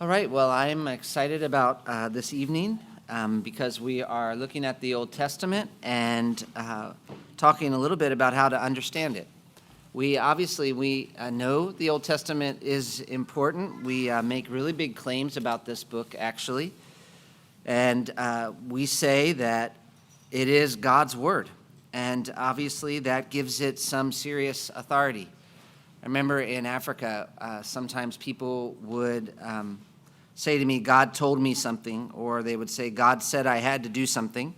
All right, well, I'm excited about this evening because we are looking at the Old Testament and talking a little bit about how to understand it. We know the Old Testament is important. We make really big claims about this book, actually. And we say that it is God's Word. And obviously, that gives it some serious authority. I remember in Africa, sometimes people would say to me, God told me something, or they would say, God said I had to do something,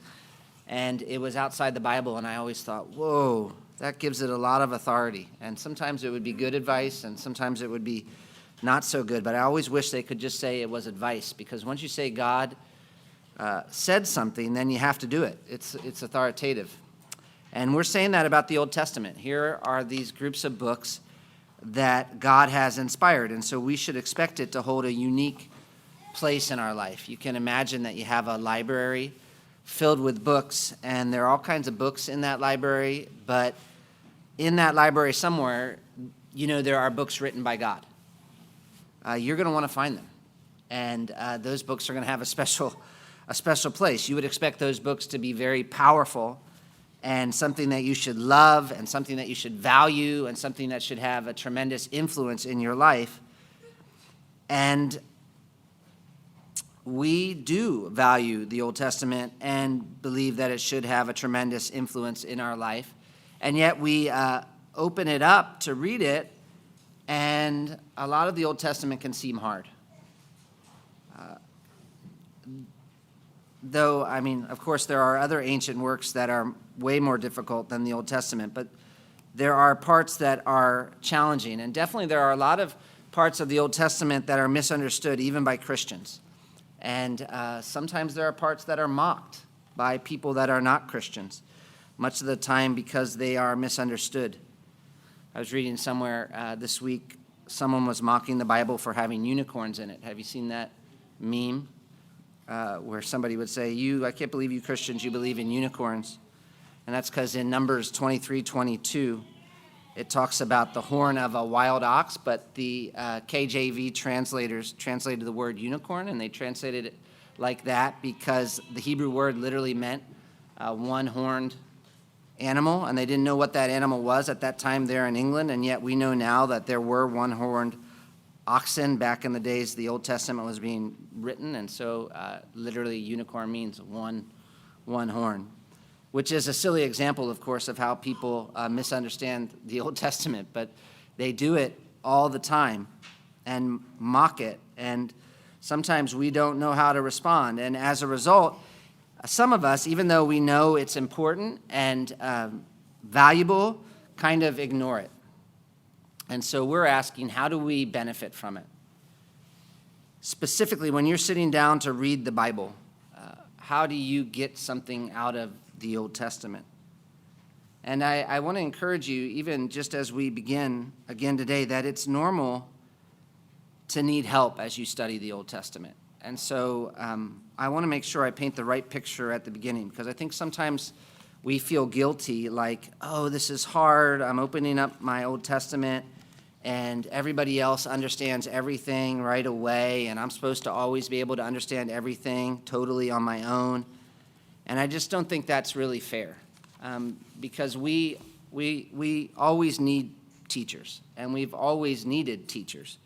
and it was outside the Bible, and I always thought, whoa, that gives it a lot of authority. And sometimes it would be good advice, and sometimes it would be not so good, but I always wish they could just say it was advice, because once you say God said something, then you have to do it. It's authoritative. And we're saying that about the Old Testament. Here are these groups of books that God has inspired, and so we should expect it to hold a unique place in our life. You can imagine that you have a library filled with books, and there are all kinds of books in that library, but in that library somewhere, there are books written by God. You're going to want to find them, and those books are going to have a special place. You would expect those books to be very powerful and something that you should love and something that you should value and something that should have a tremendous influence in your life. And we do value the Old Testament and believe that it should have a tremendous influence in our life. And yet we open it up to read it, and a lot of the Old Testament can seem hard. Of course, there are other ancient works that are way more difficult than the Old Testament, but there are parts that are challenging. And definitely there are a lot of parts of the Old Testament that are misunderstood, even by Christians. And sometimes there are parts that are mocked by people that are not Christians, much of the time because they are misunderstood. I was reading somewhere this week, someone was mocking the Bible for having unicorns in it. Have you seen that meme? Where somebody would say, I can't believe you Christians, you believe in unicorns. And that's because in Numbers 23:22, it talks about the horn of a wild ox, but the KJV translators translated the word unicorn, and they translated it like that because the Hebrew word literally meant one-horned animal, and they didn't know what that animal was at that time there in England, and yet we know now that there were one-horned oxen back in the days the Old Testament was being written, and so literally unicorn means one horn, which is a silly example, of course, of how people misunderstand the Old Testament, but they do it all the time and mock it, and sometimes we don't know how to respond, and as a result, some of us, even though we know it's important and valuable, kind of ignore it. And so we're asking, how do we benefit from it? Specifically, when you're sitting down to read the Bible, how do you get something out of the Old Testament? And I want to encourage you, even just as we begin again today, that it's normal to need help as you study the Old Testament. And so I want to make sure I paint the right picture at the beginning, because I think sometimes we feel guilty, like, oh, this is hard. I'm opening up my Old Testament, and everybody else understands everything right away, and I'm supposed to always be able to understand everything totally on my own. And I just don't think that's really fair, because we always need teachers, and we've always needed teachers.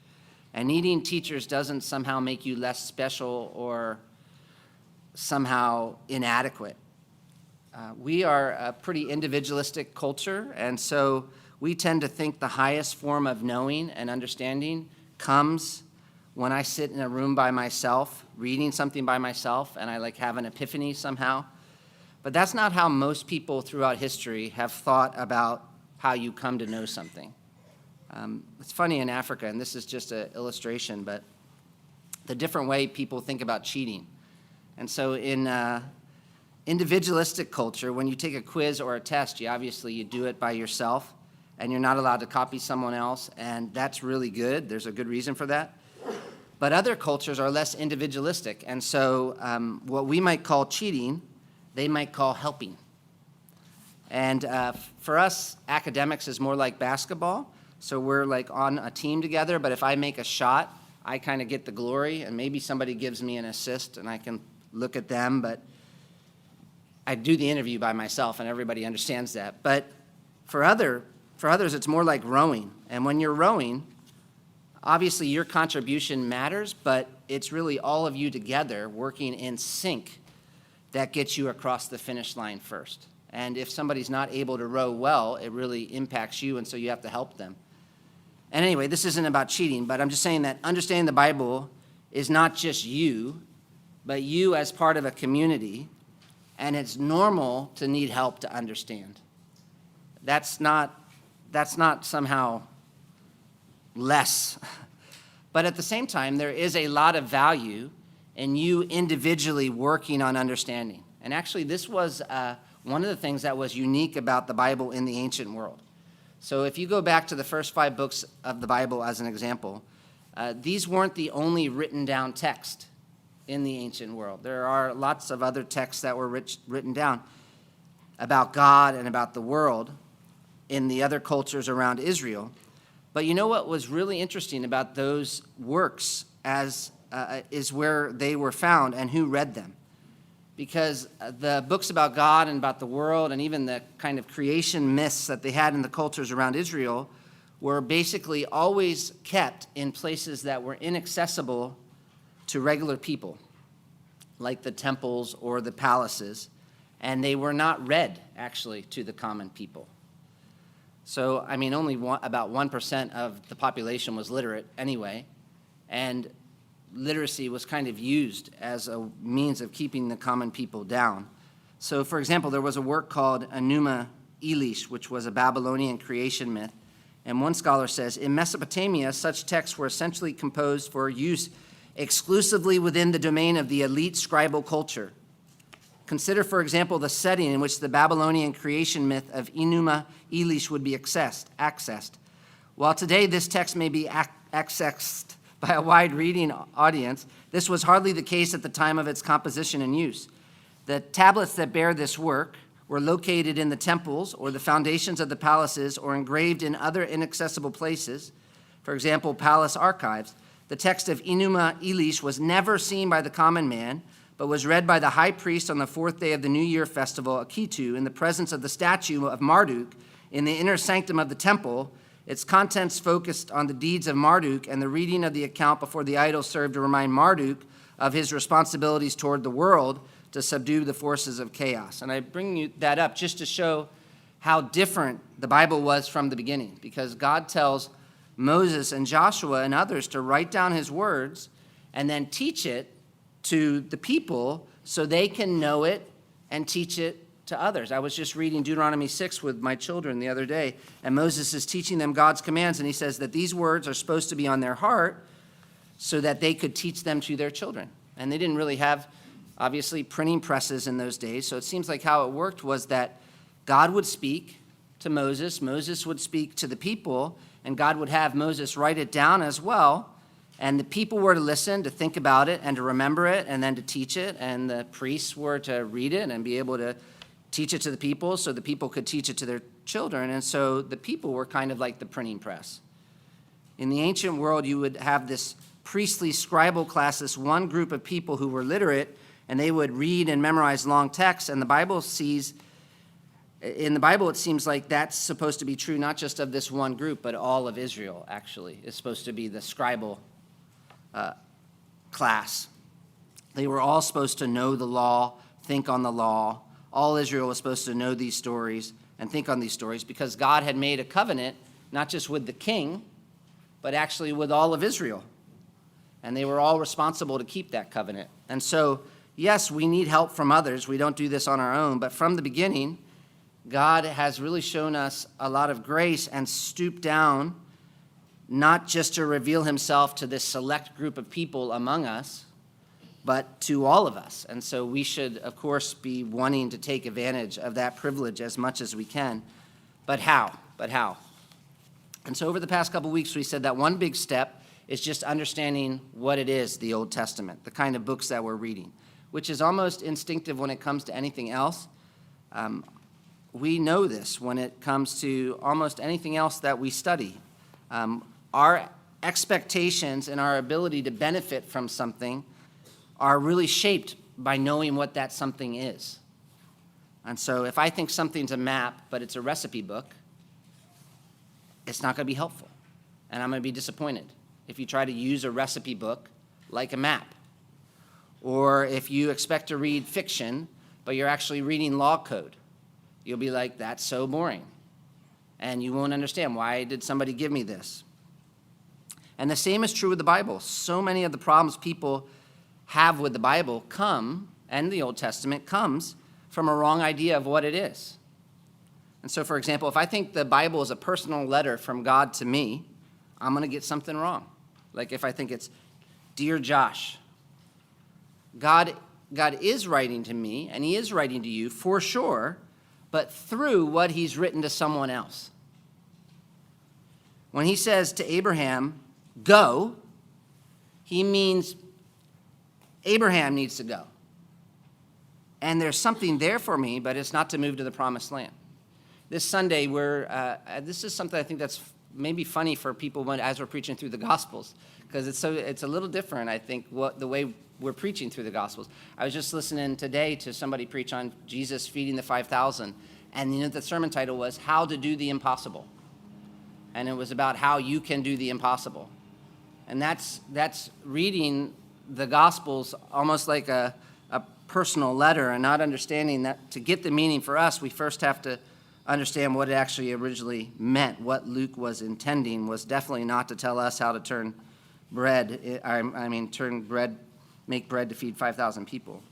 And needing teachers doesn't somehow make you less special or somehow inadequate. We are a pretty individualistic culture, and so we tend to think the highest form of knowing and understanding comes when I sit in a room by myself, reading something by myself, and I have an epiphany somehow. But that's not how most people throughout history have thought about how you come to know something. It's funny in Africa, and this is just an illustration, but the different way people think about cheating. And so in individualistic culture, when you take a quiz or a test, you do it by yourself, and you're not allowed to copy someone else, and that's really good. There's a good reason for that. But other cultures are less individualistic, and so what we might call cheating, they might call helping. And for us, academics is more like basketball, so we're on a team together, but if I make a shot, I kind of get the glory, and maybe somebody gives me an assist, and I can look at them, but I do the interview by myself, and everybody understands that. But for others, it's more like rowing. And when you're rowing, obviously your contribution matters, but it's really all of you together working in sync that gets you across the finish line first. And if somebody's not able to row well, it really impacts you, and so you have to help them. And anyway, this isn't about cheating, but I'm just saying that understanding the Bible is not just you, but you as part of a community, and it's normal to need help to understand. That's not somehow less. But at the same time, there is a lot of value in you individually working on understanding. And actually, this was one of the things that was unique about the Bible in the ancient world. So if you go back to the first 5 books of the Bible as an example, these weren't the only written down text in the ancient world. There are lots of other texts that were written down about God and about the world in the other cultures around Israel. But you know what was really interesting about those works is where they were found and who read them. Because the books about God and about the world and even the kind of creation myths that they had in the cultures around Israel were basically always kept in places that were inaccessible to regular people, like the temples or the palaces, and they were not read, actually, to the common people. So, I mean, only about 1% of the population was literate anyway, and literacy was kind of used as a means of keeping the common people down. So, for example, there was a work called Enuma Elish, which was a Babylonian creation myth, and one scholar says, in Mesopotamia, such texts were essentially composed for use exclusively within the domain of the elite scribal culture. Consider, for example, the setting in which the Babylonian creation myth of Enuma Elish would be accessed. While today this text may be accessed by a wide reading audience, this was hardly the case at the time of its composition and use. The tablets that bear this work were located in the temples or the foundations of the palaces or engraved in other inaccessible places, for example, palace archives. The text of Enuma Elish was never seen by the common man, but was read by the high priest on the 4th day of the New Year festival, Akitu, in the presence of the statue of Marduk in the inner sanctum of the temple. Its contents focused on the deeds of Marduk, and the reading of the account before the idol served to remind Marduk of his responsibilities toward the world to subdue the forces of chaos. And I bring you that up just to show how different the Bible was from the beginning, because God tells Moses and Joshua and others to write down his words and then teach it to the people so they can know it and teach it to others. I was just reading Deuteronomy 6 with my children the other day, and Moses is teaching them God's commands, and he says that these words are supposed to be on their heart so that they could teach them to their children. And they didn't really have, obviously, printing presses in those days, so it seems like how it worked was that God would speak to Moses, Moses would speak to the people, and God would have Moses write it down as well, and the people were to listen, to think about it, and to remember it, and then to teach it, and the priests were to read it and be able to teach it to the people so the people could teach it to their children. And so the people were kind of like the printing press. In the ancient world, you would have this priestly scribal class, this one group of people who were literate, and they would read and memorize long texts. And in the Bible, it seems like that's supposed to be true not just of this one group, but all of Israel, actually. It's supposed to be the scribal class. They were all supposed to know the law, think on the law. All Israel was supposed to know these stories and think on these stories because God had made a covenant, not just with the king, but actually with all of Israel. And they were all responsible to keep that covenant. And so, yes, we need help from others. We don't do this on our own. But from the beginning, God has really shown us a lot of grace and stooped down, not just to reveal himself to this select group of people among us, but to all of us. And so we should, of course, be wanting to take advantage of that privilege as much as we can. But how? And so over the past couple weeks, we said that one big step is just understanding what it is, the Old Testament, the kind of books that we're reading, which is almost instinctive when it comes to anything else. We know this when it comes to almost anything else that we study. Our expectations and our ability to benefit from something are really shaped by knowing what that something is. And so if I think something's a map, but it's a recipe book, it's not going to be helpful. And I'm going to be disappointed if you try to use a recipe book like a map. Or if you expect to read fiction, but you're actually reading law code, you'll be like, that's so boring. And you won't understand, why did somebody give me this? And the same is true with the Bible. So many of the problems people have with the Bible and the Old Testament comes from a wrong idea of what it is. And so, for example, if I think the Bible is a personal letter from God to me, I'm going to get something wrong. Like if I think it's, Dear Josh, God is writing to me, and he is writing to you for sure, but through what he's written to someone else. When he says to Abraham, go, he means Abraham needs to go. And there's something there for me, but it's not to move to the promised land. This Sunday, this is something I think that's maybe funny for people as we're preaching through the Gospels, because it's a little different, I think, the way we're preaching through the Gospels. I was just listening today to somebody preach on Jesus feeding the 5,000, and the sermon title was How to Do the Impossible. And it was about how you can do the impossible. And that's reading the Gospels almost like a personal letter, and not understanding that to get the meaning for us, we first have to understand what it actually originally meant. What Luke was intending was definitely not to tell us how to turn bread, make bread to feed 5,000 people.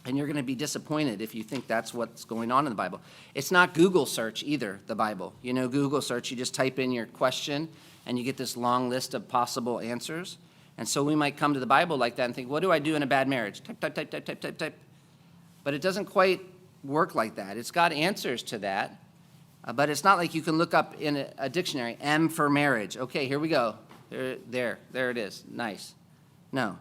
And you're going to be disappointed if you think that's what's going on in the Bible. It's not Google search either, the Bible. You know, Google search, you just type in your question, and you get this long list of possible answers. And so we might come to the Bible like that and think, what do I do in a bad marriage? Type, type, type, type, type, type, type. But it doesn't quite work like that. It's got answers to that, but it's not like you can look up in a dictionary, M for marriage. Okay, here we go. There it is. Nice. No.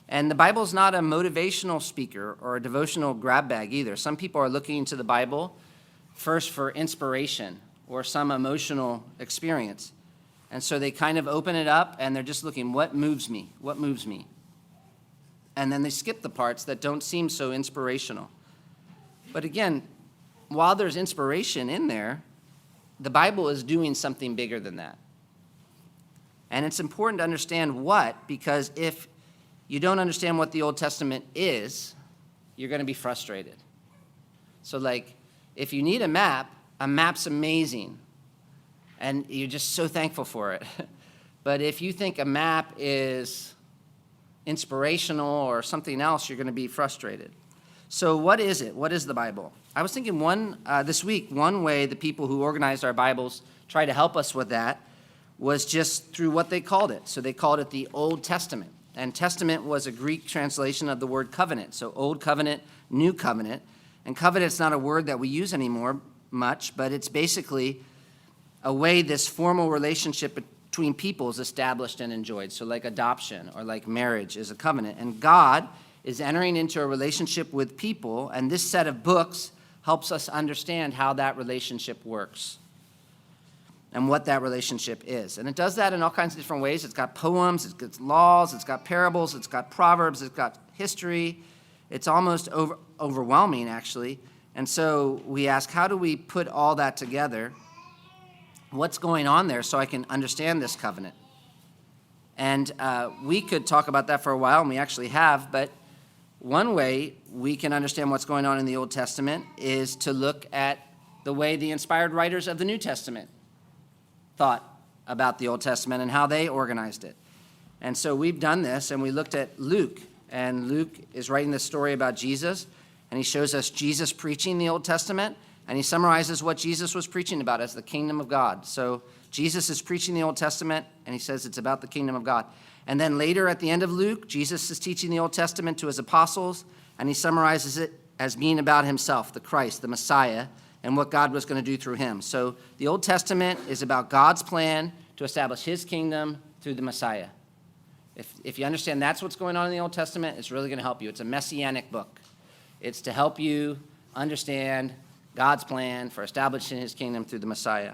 And the Bible's not a motivational speaker or a devotional grab bag either. Some people are looking to the Bible first for inspiration or some emotional experience. And so they kind of open it up and they're just looking, what moves me? What moves me? And then they skip the parts that don't seem so inspirational. But again, while there's inspiration in there, the Bible is doing something bigger than that. And it's important to understand what, because if you don't understand what the Old Testament is, you're going to be frustrated. So like, if you need a map's amazing, and you're just so thankful for it. But if you think a map is inspirational or something else, you're going to be frustrated. So what is it? What is the Bible? I was thinking this week, one way the people who organized our Bibles tried to help us with that was just through what they called it. So they called it the Old Testament. And testament was a Greek translation of the word covenant. So Old Covenant, New Covenant. And covenant's not a word that we use anymore much, but it's basically a way this formal relationship between people is established and enjoyed. So like adoption or like marriage is a covenant. And God is entering into a relationship with people, and this set of books helps us understand how that relationship works and what that relationship is. And it does that in all kinds of different ways. It's got poems, it's got laws, it's got parables, it's got proverbs, it's got history. It's almost overwhelming, actually. And so we ask, how do we put all that together? What's going on there so I can understand this covenant? And we could talk about that for a while, and we actually have, but one way we can understand what's going on in the Old Testament is to look at the way the inspired writers of the New Testament thought about the Old Testament and how they organized it. And so we've done this, and we looked at Luke, and Luke is writing this story about Jesus, and he shows us Jesus preaching the Old Testament, and he summarizes what Jesus was preaching about as the kingdom of God. So Jesus is preaching the Old Testament, and he says it's about the kingdom of God. And then later at the end of Luke, Jesus is teaching the Old Testament to his apostles, and he summarizes it as being about himself, the Christ, the Messiah, and what God was going to do through him. So the Old Testament is about God's plan to establish his kingdom through the Messiah. If you understand that's what's going on in the Old Testament, it's really going to help you. It's a messianic book. It's to help you understand God's plan for establishing his kingdom through the Messiah.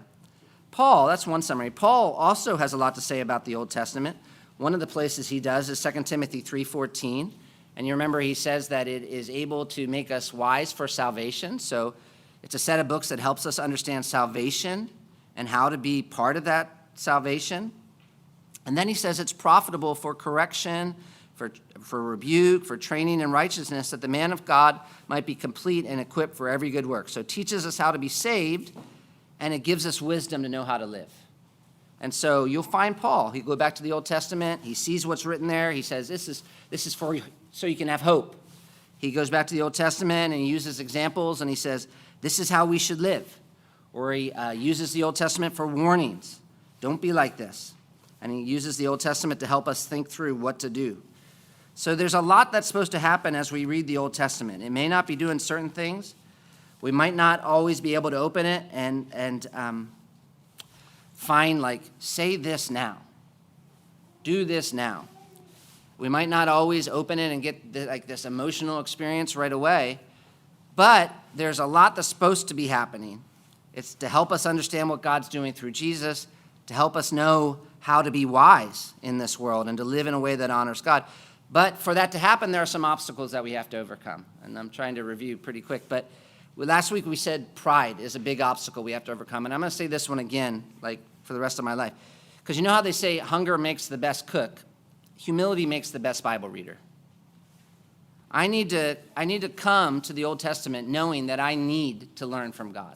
Paul, that's one summary. Paul also has a lot to say about the Old Testament. One of the places he does is 2 Timothy 3:14. And you remember he says that it is able to make us wise for salvation. So it's a set of books that helps us understand salvation and how to be part of that salvation. And then he says it's profitable for correction, for rebuke, for training in righteousness, that the man of God might be complete and equipped for every good work. So it teaches us how to be saved, and it gives us wisdom to know how to live. And so you'll find Paul. He go back to the Old Testament. He sees what's written there. He says, this is for you, so you can have hope. He goes back to the Old Testament, and he uses examples, and he says, this is how we should live. Or he uses the Old Testament for warnings. Don't be like this. And he uses the Old Testament to help us think through what to do. So there's a lot that's supposed to happen as we read the Old Testament. It may not be doing certain things. We might not always be able to open it and find, like, say this now. Do this now. We might not always open it and get this emotional experience right away, but there's a lot that's supposed to be happening. It's to help us understand what God's doing through Jesus, to help us know how to be wise in this world and to live in a way that honors God. But for that to happen, there are some obstacles that we have to overcome. And I'm trying to review pretty quick. But last week we said pride is a big obstacle we have to overcome. And I'm going to say this one again, like for the rest of my life. Because you know how they say hunger makes the best cook? Humility makes the best Bible reader. I need to come to the Old Testament knowing that I need to learn from God.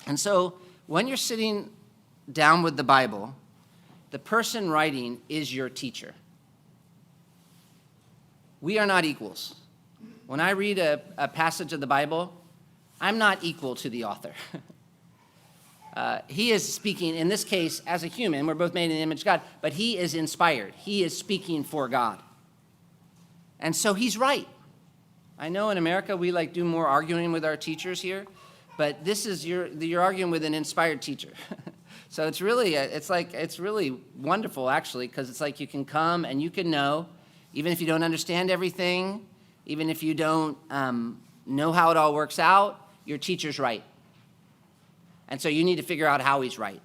And so when you're sitting down with the Bible, the person writing is your teacher. We are not equals. When I read a passage of the Bible, I'm not equal to the author. He is speaking, in this case, as a human. We're both made in the image of God, but he is inspired. He is speaking for God. And so he's right. I know in America we do more arguing with our teachers here, but this is you're arguing with an inspired teacher. So it's really wonderful, actually, because it's like you can come and you can know, even if you don't understand everything, even if you don't know how it all works out, your teacher's right. And so you need to figure out how he's right,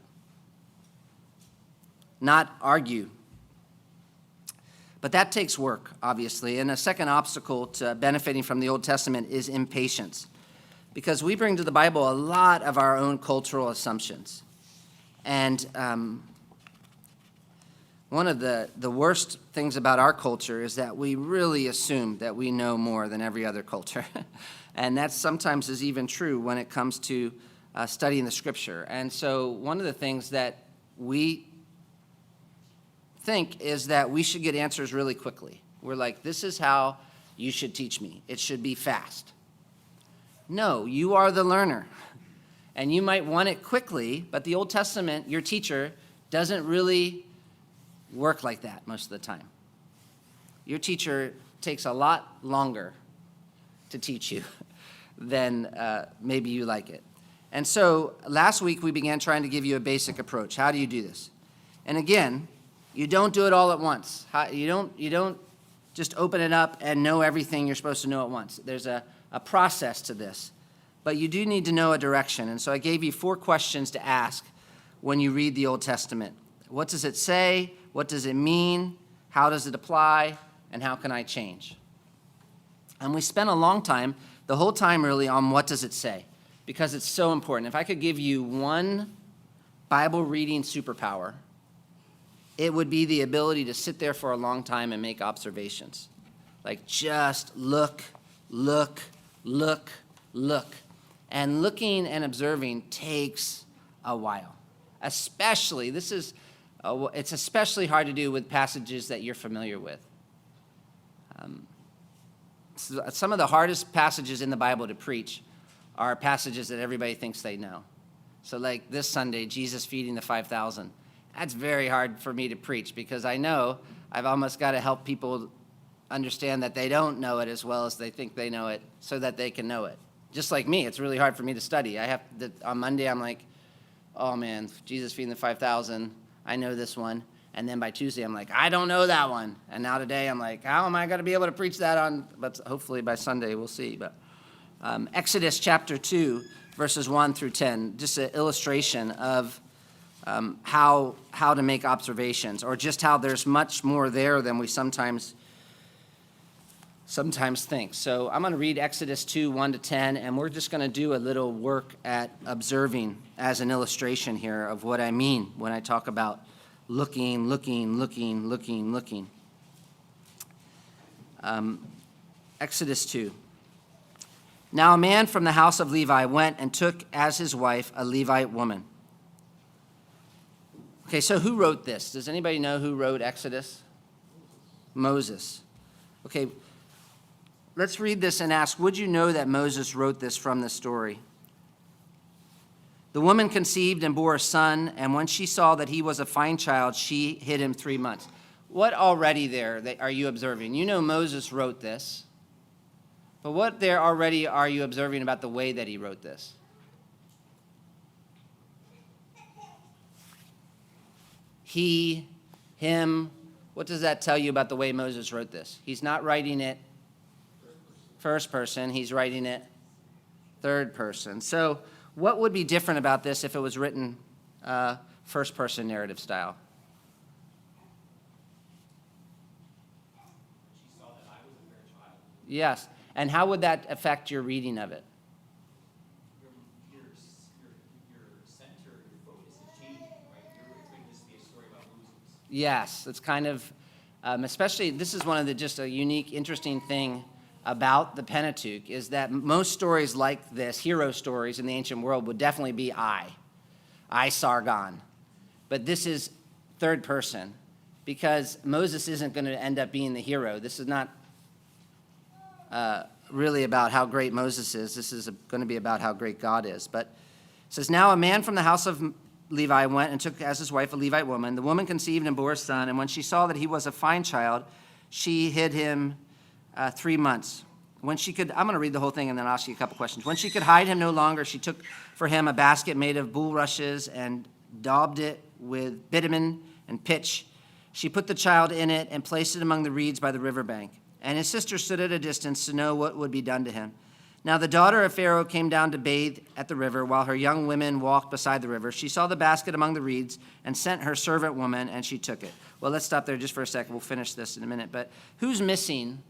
not argue. But that takes work, obviously. And a second obstacle to benefiting from the Old Testament is impatience, because we bring to the Bible a lot of our own cultural assumptions. And one of the worst things about our culture is that we really assume that we know more than every other culture. And that sometimes is even true when it comes to studying the Scripture. And so one of the things that we think is that we should get answers really quickly. We're like, this is how you should teach me. It should be fast. No, you are the learner. And you might want it quickly, but the Old Testament, your teacher, doesn't really work like that most of the time. Your teacher takes a lot longer to teach you than maybe you like it. And so last week we began trying to give you a basic approach. How do you do this? And again, you don't do it all at once. You don't just open it up and know everything you're supposed to know at once. There's a process to this. But you do need to know a direction. And so I gave you 4 questions to ask when you read the Old Testament. What does it say? What does it mean? How does it apply? And how can I change? And we spent a long time, the whole time really, on what does it say? Because it's so important. If I could give you one Bible reading superpower, it would be the ability to sit there for a long time and make observations. Like just look. And looking and observing takes a while. Especially, it's especially hard to do with passages that you're familiar with. Some of the hardest passages in the Bible to preach are passages that everybody thinks they know. So like this Sunday, Jesus feeding the 5,000. That's very hard for me to preach because I know I've almost got to help people understand that they don't know it as well as they think they know it so that they can know it. Just like me, it's really hard for me to study. On Monday, I'm like, oh man, Jesus feeding the 5,000, I know this one. And then by Tuesday, I'm like, I don't know that one. And now today, I'm like, how am I going to be able to preach that on? But hopefully by Sunday, we'll see. But Exodus chapter 2, verses 1 through 10, just an illustration of how to make observations, or just how there's much more there than we sometimes think. So I'm going to read Exodus 2, 1 to 10, and we're just going to do a little work at observing as an illustration here of what I mean when I talk about looking. Exodus 2. Now a man from the house of Levi went and took as his wife a Levite woman. Okay, so who wrote this? Does anybody know who wrote Exodus? Moses. Okay, let's read this and ask, would you know that Moses wrote this from the story? The woman conceived and bore a son, and when she saw that he was a fine child, she hid him 3 months. What already there are you observing? You know Moses wrote this, but what there already are you observing about the way that he wrote this? He, him, what does that tell you about the way Moses wrote this? He's not writing it first person, he's writing it third person. So what would be different about this if it was written first person narrative style? She saw that I was a fair child. Yes. And how would that affect your reading of it? Your center, your focus is changing, right? You're expecting this to be a story about Moses. Yes, it's kind of, especially, this is one of the just a unique, interesting thing about the Pentateuch is that most stories like this, hero stories in the ancient world, would definitely be I, Sargon. But this is third person because Moses isn't going to end up being the hero. This is not really about how great Moses is. This is going to be about how great God is. But it says, now a man from the house of Levi went and took as his wife a Levite woman. The woman conceived and bore a son, and when she saw that he was a fine child, she hid him 3 months. When she could, I'm going to read the whole thing and then I'll ask you a couple questions. When she could hide him no longer, she took for him a basket made of bulrushes and daubed it with bitumen and pitch. She put the child in it and placed it among the reeds by the riverbank. And his sister stood at a distance to know what would be done to him. Now the daughter of Pharaoh came down to bathe at the river while her young women walked beside the river. She saw the basket among the reeds and sent her servant woman, and she took it. Well, let's stop there just for a second. We'll finish this in a minute. But who's missing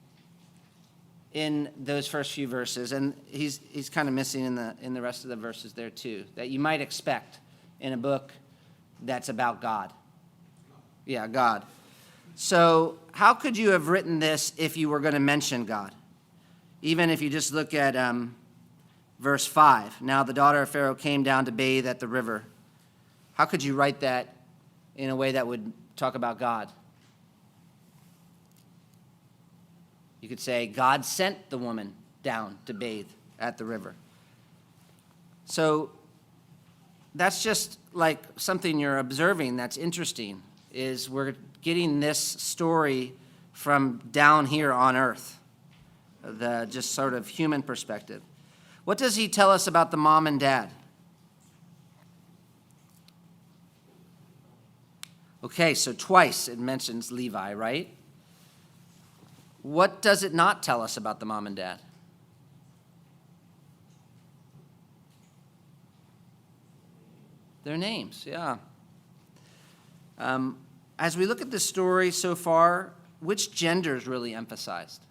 in those first few verses? And he's kind of missing in the rest of the verses there too, that you might expect in a book that's about God. Yeah, God. So how could you have written this if you were going to mention God? Even if you just look at verse 5. Now the daughter of Pharaoh came down to bathe at the river. How could you write that in a way that would talk about God? You could say, God sent the woman down to bathe at the river. So that's just like something you're observing that's interesting, is we're getting this story from down here on earth, the just sort of human perspective. What does he tell us about the mom and dad? Okay, so twice it mentions Levi, right? What does it not tell us about the mom and dad? Their names, yeah. As we look at the story so far, which gender is really emphasized?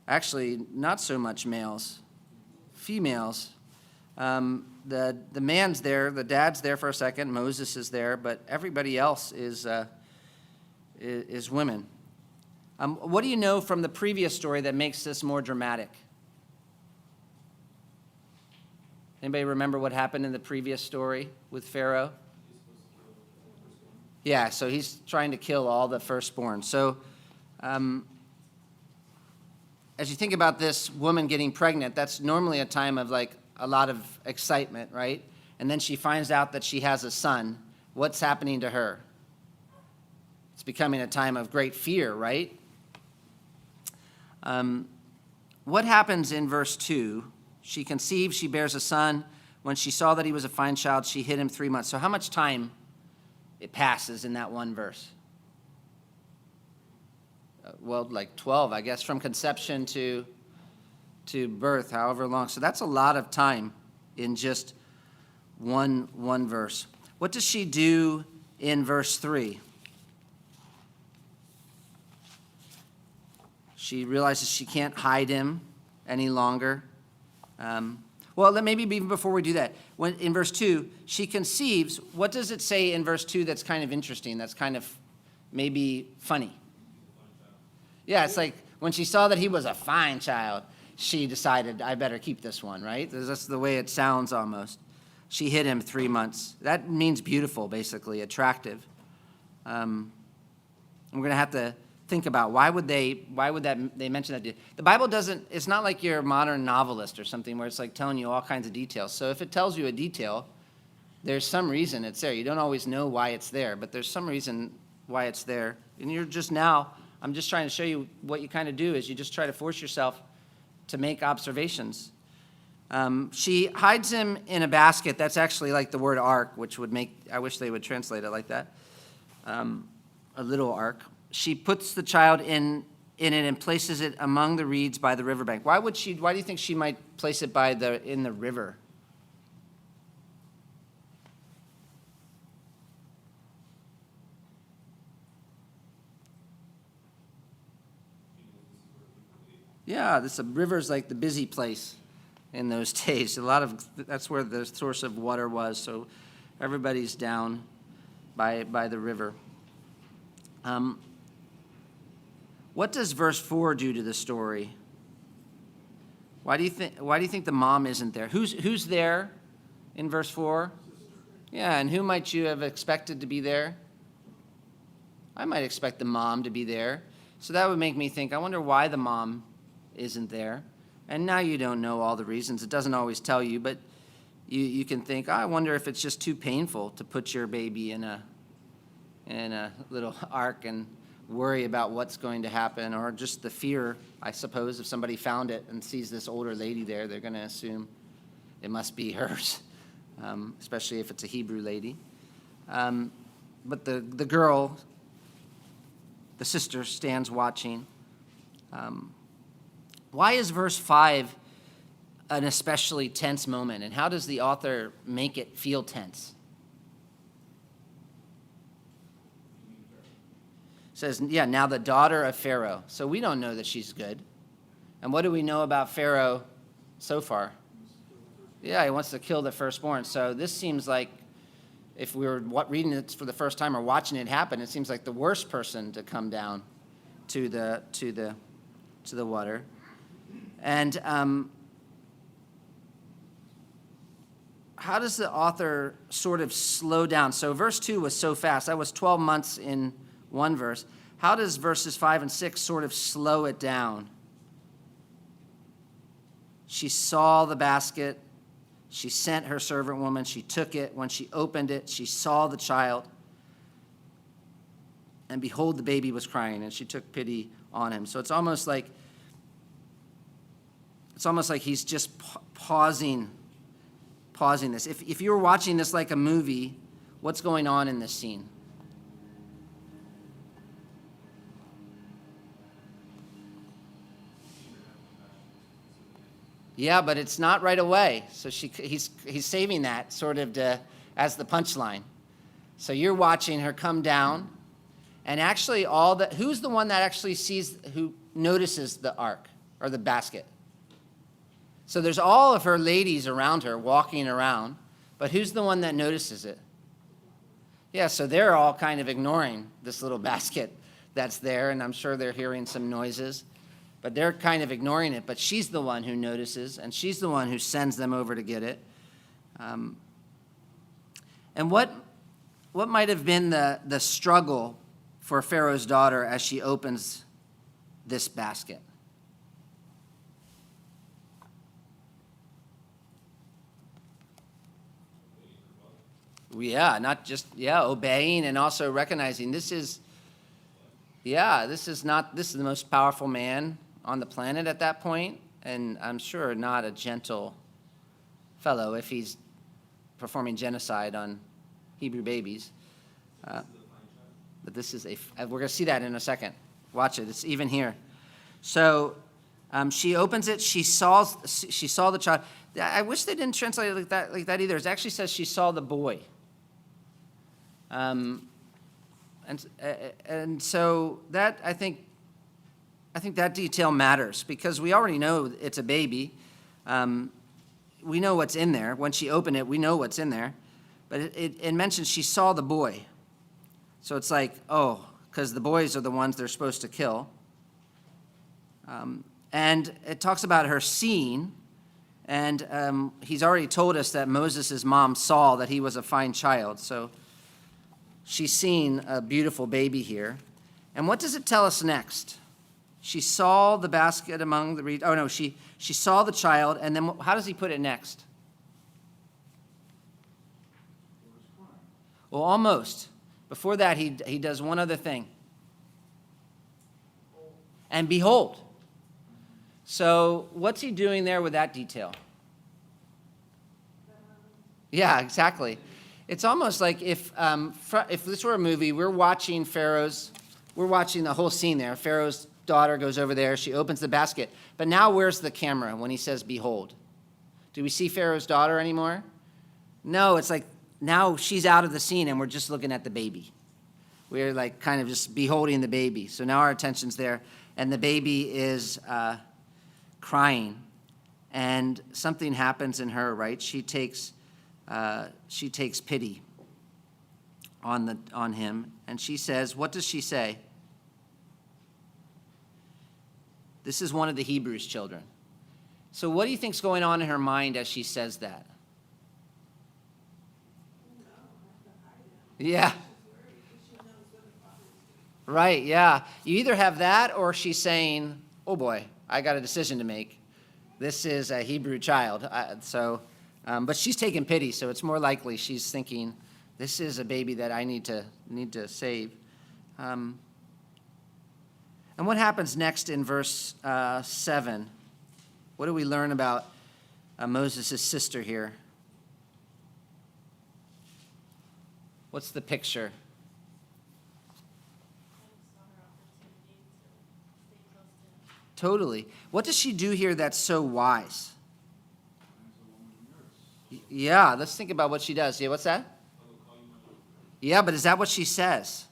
Actually, not so much males. Females. The man's there, the dad's there for a second, Moses is there, but everybody else is women. What do you know from the previous story that makes this more dramatic? Anybody remember what happened in the previous story with Pharaoh? Yeah, so he's trying to kill all the firstborn. So as you think about this woman getting pregnant, that's normally a time of like a lot of excitement, right? And then she finds out that she has a son. What's happening to her? It's becoming a time of great fear, right? What happens in verse 2? She conceives, she bears a son. When she saw that he was a fine child, she hid him 3 months. So how much time it passes in that one verse? Well, like 12, I guess, from conception to to birth, however long. So that's a lot of time in just one verse. What does she do in verse 3? She realizes she can't hide him any longer. Maybe even before we do that, when in verse 2, she conceives. What does it say in verse 2 that's kind of interesting, that's kind of maybe funny? Yeah, it's like when she saw that he was a fine child, she decided, I better keep this one, right? That's the way it sounds almost. She hid him 3 months. That means beautiful, basically, attractive. And we're going to have to think about why would they mention that? The Bible doesn't, it's not like you're a modern novelist or something where it's like telling you all kinds of details. So if it tells you a detail, there's some reason it's there. You don't always know why it's there, but there's some reason why it's there. And I'm just trying to show you what you kind of do is you just try to force yourself to make observations. She hides him in a basket. That's actually like the word ark, which would make, I wish they would translate it like that. A little ark. She puts the child in it and places it among the reeds by the riverbank. Why do you think she might place it in the river? Yeah, the river's like the busy place in those days. That's where the source of water was, so everybody's down by the river. What does verse 4 do to the story? Why do you think the mom isn't there? Who's there in verse 4? Yeah, and who might you have expected to be there? I might expect the mom to be there. So that would make me think, I wonder why the mom isn't there. And now you don't know all the reasons. It doesn't always tell you, but you can think, I wonder if it's just too painful to put your baby in a little ark and worry about what's going to happen, or just the fear, I suppose, if somebody found it and sees this older lady there, they're going to assume it must be hers, especially if it's a Hebrew lady. But the girl, the sister, stands watching. Why is verse 5 an especially tense moment, and how does the author make it feel tense? Says, now the daughter of Pharaoh. So we don't know that she's good. And what do we know about Pharaoh so far? Yeah, he wants to kill the firstborn. So this seems like, if we were reading it for the first time or watching it happen, it seems like the worst person to come down to the water. And how does the author sort of slow down? So verse 2 was so fast. That was 12 months in one verse. How does verses 5 and 6 sort of slow it down? She saw the basket. She sent her servant woman. She took it. When she opened it, she saw the child. And behold, the baby was crying, and she took pity on him. So it's almost like he's just pausing this. If you were watching this like a movie, what's going on in this scene? Yeah, but it's not right away. So he's saving that sort of as the punchline. So you're watching her come down, and actually who's the one that actually who notices the ark or the basket? So there's all of her ladies around her walking around, but who's the one that notices it? Yeah, so they're all kind of ignoring this little basket that's there, and I'm sure they're hearing some noises. But they're kind of ignoring it. But she's the one who notices, and she's the one who sends them over to get it. And what might have been the struggle for Pharaoh's daughter as she opens this basket? Not just obeying and also recognizing this is the most powerful man on the planet at that point, and I'm sure not a gentle fellow if he's performing genocide on Hebrew babies. But this is we're going to see that in a second. Watch it. It's even here. So She opens it. She saw the child. I wish they didn't translate it like that either. It actually says she saw the boy. And so that I think that detail matters because we already know it's a baby. We know what's in there. When she opened it, we know what's in there. But it mentions she saw the boy. So it's like, oh, because the boys are the ones they're supposed to kill. And it talks about her seeing. And he's already told us that Moses' mom saw that he was a fine child. So she's seen a beautiful baby here. And what does it tell us next? She saw the basket among the reeds. Oh, no, she saw the child. And then how does he put it next? Well, almost. Before that, he does one other thing. And behold. So what's he doing there with that detail? Yeah, exactly. It's almost like if this were a movie, we're watching the whole scene there. Pharaoh's daughter goes over there. She opens the basket. But now where's the camera when he says, behold? Do we see Pharaoh's daughter anymore? No, it's like now she's out of the scene and we're just looking at the baby. We're like kind of just beholding the baby. So now our attention's there. And the baby is crying. And something happens in her, right? She takes pity on him. And she says, what does she say? This is one of the Hebrews' children. So what do you think's going on in her mind as she says that? Yeah. Right, yeah. You either have that or she's saying, oh boy, I got a decision to make. This is a Hebrew child. But she's taking pity, so it's more likely she's thinking, this is a baby that I need to save. And what happens next in verse 7? What do we learn about Moses' sister here? What's the picture? Totally. What does she do here that's so wise? Yeah, let's think about what she does. Yeah, what's that? Yeah, but is that what she says?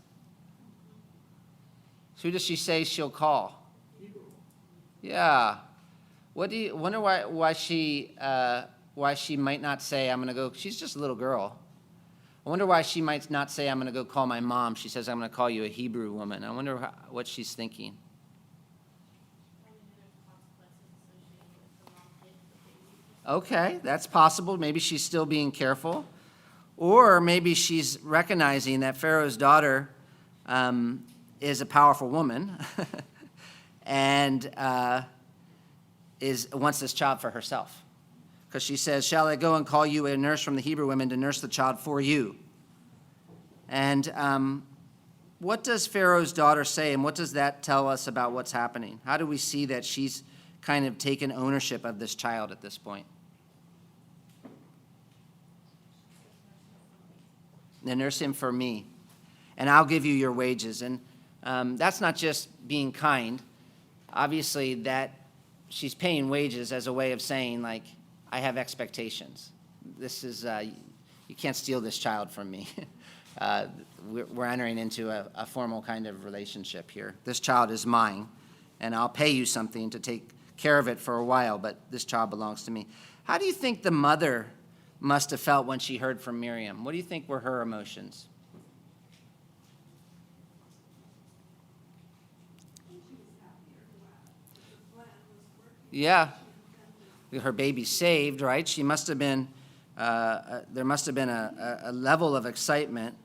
Who does she say she'll call? Yeah. What do you wonder why she might not say I'm going to go? She's just a little girl. I wonder why she might not say I'm going to go call my mom. She says I'm going to call you a Hebrew woman. I wonder what she's thinking. Okay, that's possible. Maybe she's still being careful. Or maybe she's recognizing that Pharaoh's daughter is a powerful woman and wants this child for herself. Because she says, shall I go and call you a nurse from the Hebrew women to nurse the child for you? And what does Pharaoh's daughter say, and what does that tell us about what's happening? How do we see that she's kind of taken ownership of this child at this point? Then nurse him for me, and I'll give you your wages. And that's not just being kind. Obviously, that she's paying wages as a way of saying, like, I have expectations. This is, you can't steal this child from me. We're entering into a formal kind of relationship here. This child is mine, and I'll pay you something to take care of it for a while, but this child belongs to me. How do you think the mother must have felt when she heard from Miriam? What do you think were her emotions? Yeah. Her baby's saved, right? She must have been, there must have been a level of excitement.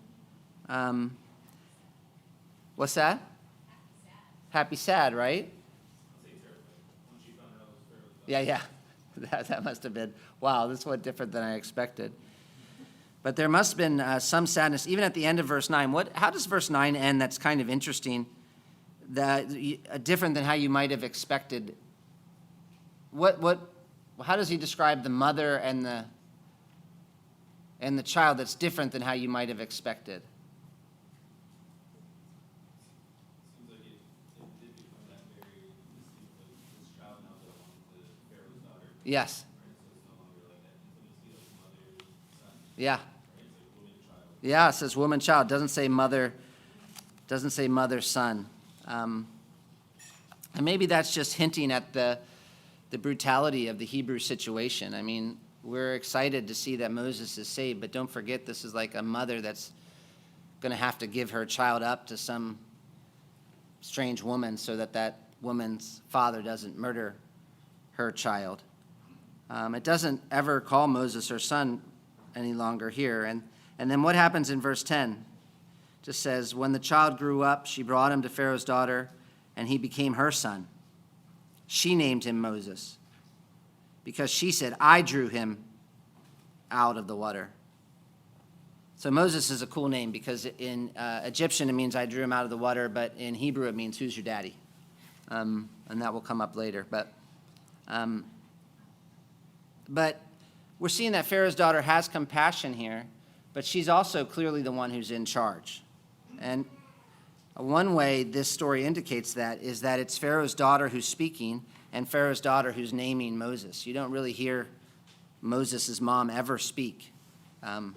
What's that? Happy, sad, right? Yeah. That must have been, wow, this was different than I expected. But there must have been some sadness, even at the end of verse 9. How does verse 9 end? That's kind of interesting, different than how you might have expected. How does he describe the mother and the child that's different than how you might have expected? Seems like it did become that very distinct, like this child now Yes. Yeah. Yeah, it says woman, child. Doesn't say mother, son. And maybe that's just hinting at the brutality of the Hebrew situation. I mean, we're excited to see that Moses is saved, but don't forget this is like a mother that's going to have to give her child up to some strange woman so that woman's father doesn't murder her child. It doesn't ever call Moses her son any longer here. And then what happens in verse 10? It just says, when the child grew up, she brought him to Pharaoh's daughter, and he became her son. She named him Moses because she said, I drew him out of the water. So Moses is a cool name because in Egyptian it means I drew him out of the water, but in Hebrew it means who's your daddy? And that will come up later. But we're seeing that Pharaoh's daughter has compassion here, but she's also clearly the one who's in charge. And one way this story indicates that is that it's Pharaoh's daughter who's speaking and Pharaoh's daughter who's naming Moses. You don't really hear Moses' mom ever speak.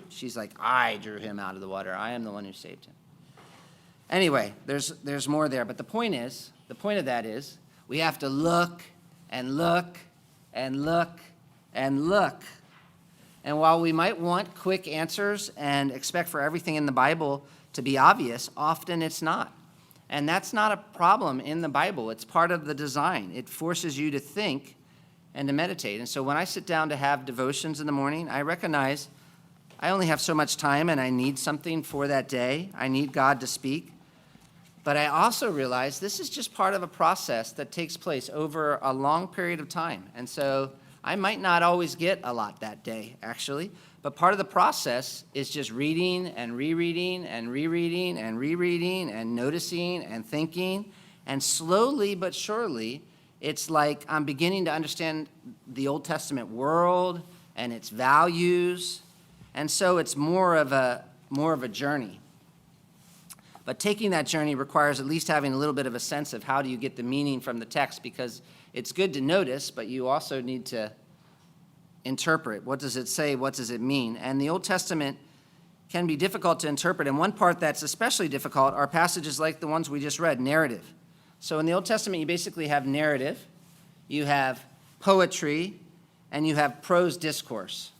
She's like, I drew him out of the water. I am the one who saved him. Anyway, there's more there. But the point of that is, we have to look and look and look and look. And while we might want quick answers and expect for everything in the Bible to be obvious, often it's not. And that's not a problem in the Bible. It's part of the design. It forces you to think and to meditate. And so when I sit down to have devotions in the morning, I recognize I only have so much time and I need something for that day. I need God to speak. But I also realize this is just part of a process that takes place over a long period of time. And so I might not always get a lot that day, actually. But part of the process is just reading and rereading and rereading and rereading and noticing and thinking. And slowly but surely, it's like I'm beginning to understand the Old Testament world and its values. And so it's more of a journey. But taking that journey requires at least having a little bit of a sense of how do you get the meaning from the text, because it's good to notice, but you also need to interpret. What does it say? What does it mean? And the Old Testament can be difficult to interpret. And one part that's especially difficult are passages like the ones we just read, narrative. So in the Old Testament, you basically have narrative, you have poetry, and you have prose discourse.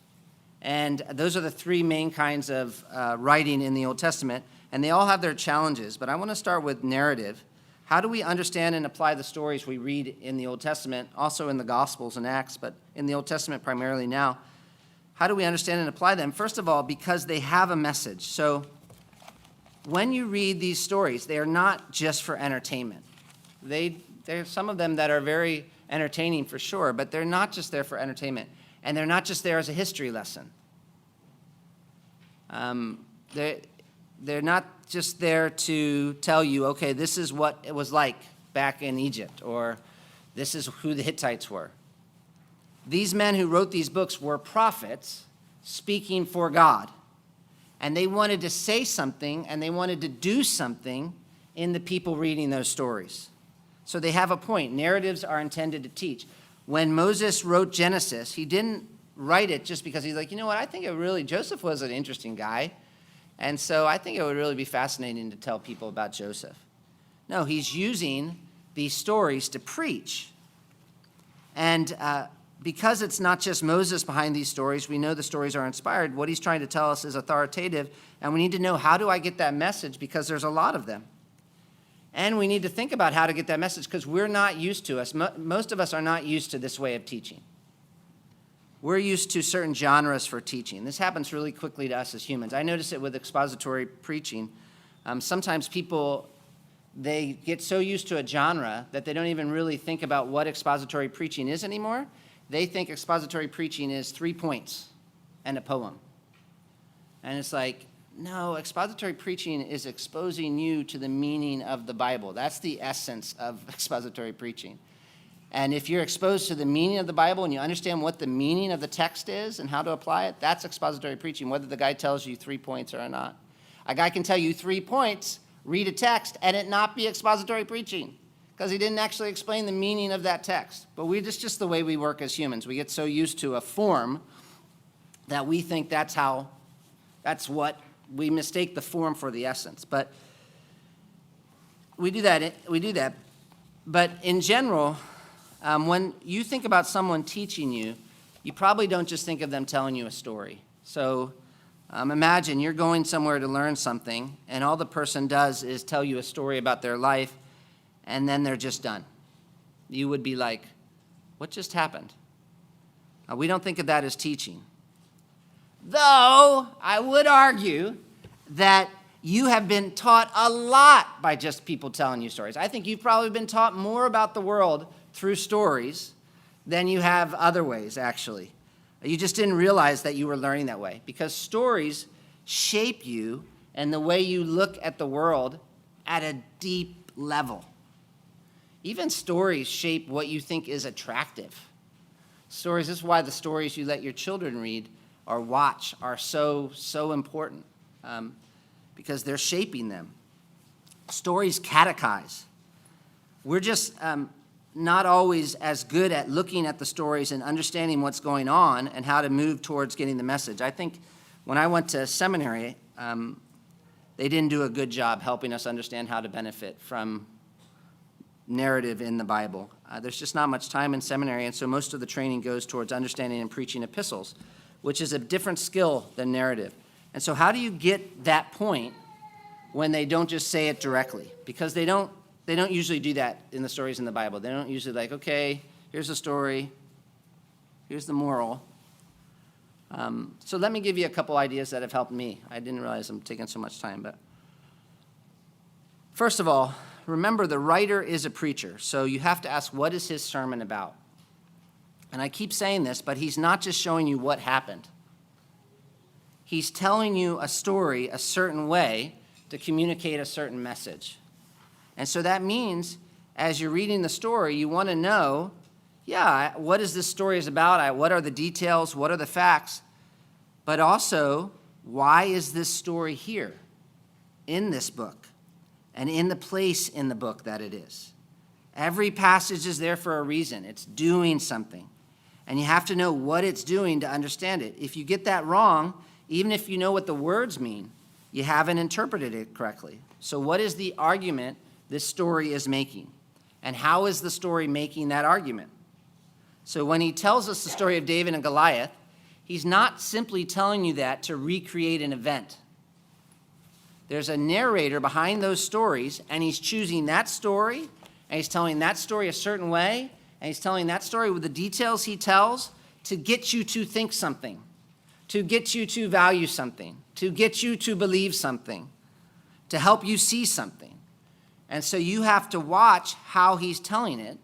And those are the three main kinds of writing in the Old Testament, and they all have their challenges. But I want to start with narrative. How do we understand and apply the stories we read in the Old Testament, also in the Gospels and Acts, but in the Old Testament primarily now? How do we understand and apply them? First of all, because they have a message. So when you read these stories, they are not just for entertainment. There's some of them that are very entertaining for sure, but they're not just there for entertainment. And they're not just there as a history lesson. They're not just there to tell you, okay, this is what it was like back in Egypt, or this is who the Hittites were. These men who wrote these books were prophets speaking for God. And they wanted to say something, and they wanted to do something in the people reading those stories. So they have a point. Narratives are intended to teach. When Moses wrote Genesis, he didn't write it just because he's like, you know what, I think Joseph was an interesting guy. And so I think it would really be fascinating to tell people about Joseph. No, he's using these stories to preach. And because it's not just Moses behind these stories, we know the stories are inspired. What he's trying to tell us is authoritative. And we need to know, how do I get that message? Because there's a lot of them. And we need to think about how to get that message, because we're not used to us. Most of us are not used to this way of teaching. We're used to certain genres for teaching. This happens really quickly to us as humans. I notice it with expository preaching. Sometimes people, they get so used to a genre that they don't even really think about what expository preaching is anymore. They think expository preaching is 3 points and a poem. And it's like, no, expository preaching is exposing you to the meaning of the Bible. That's the essence of expository preaching. And if you're exposed to the meaning of the Bible and you understand what the meaning of the text is and how to apply it, that's expository preaching, whether the guy tells you 3 points or not. A guy can tell you 3 points, read a text, and it not be expository preaching, because he didn't actually explain the meaning of that text. But it's just the way we work as humans. We get so used to a form that we think that's what we mistake the form for the essence. But we do that. But in general, when you think about someone teaching you, you probably don't just think of them telling you a story. So imagine you're going somewhere to learn something, and all the person does is tell you a story about their life, and then they're just done. You would be like, what just happened? We don't think of that as teaching. Though I would argue that you have been taught a lot by just people telling you stories. I think you've probably been taught more about the world through stories than you have other ways, actually. You just didn't realize that you were learning that way, because stories shape you and the way you look at the world at a deep level. Even stories shape what you think is attractive. Stories, this is why the stories you let your children read or watch are so important, because they're shaping them. Stories catechize. We're just not always as good at looking at the stories and understanding what's going on and how to move towards getting the message. I think when I went to seminary, they didn't do a good job helping us understand how to benefit from narrative in the Bible. There's just not much time in seminary, and so most of the training goes towards understanding and preaching epistles, which is a different skill than narrative. And so how do you get that point when they don't just say it directly? Because they don't usually do that in the stories in the Bible. They don't usually like, okay, here's the story, here's the moral. So let me give you a couple ideas that have helped me. I didn't realize I'm taking so much time, but first of all, remember the writer is a preacher, so you have to ask, what is his sermon about? And I keep saying this, but he's not just showing you what happened. He's telling you a story a certain way to communicate a certain message. And so that means as you're reading the story, you want to know, what is this story is about? What are the details? What are the facts? But also, why is this story here in this book and in the place in the book that it is? Every passage is there for a reason. It's doing something. And you have to know what it's doing to understand it. If you get that wrong, even if you know what the words mean, you haven't interpreted it correctly. So what is the argument this story is making? And how is the story making that argument? So when he tells us the story of David and Goliath, he's not simply telling you that to recreate an event. There's a narrator behind those stories, and he's choosing that story, and he's telling that story a certain way, and he's telling that story with the details he tells to get you to think something, to get you to value something, to get you to believe something, to help you see something. And so you have to watch how he's telling it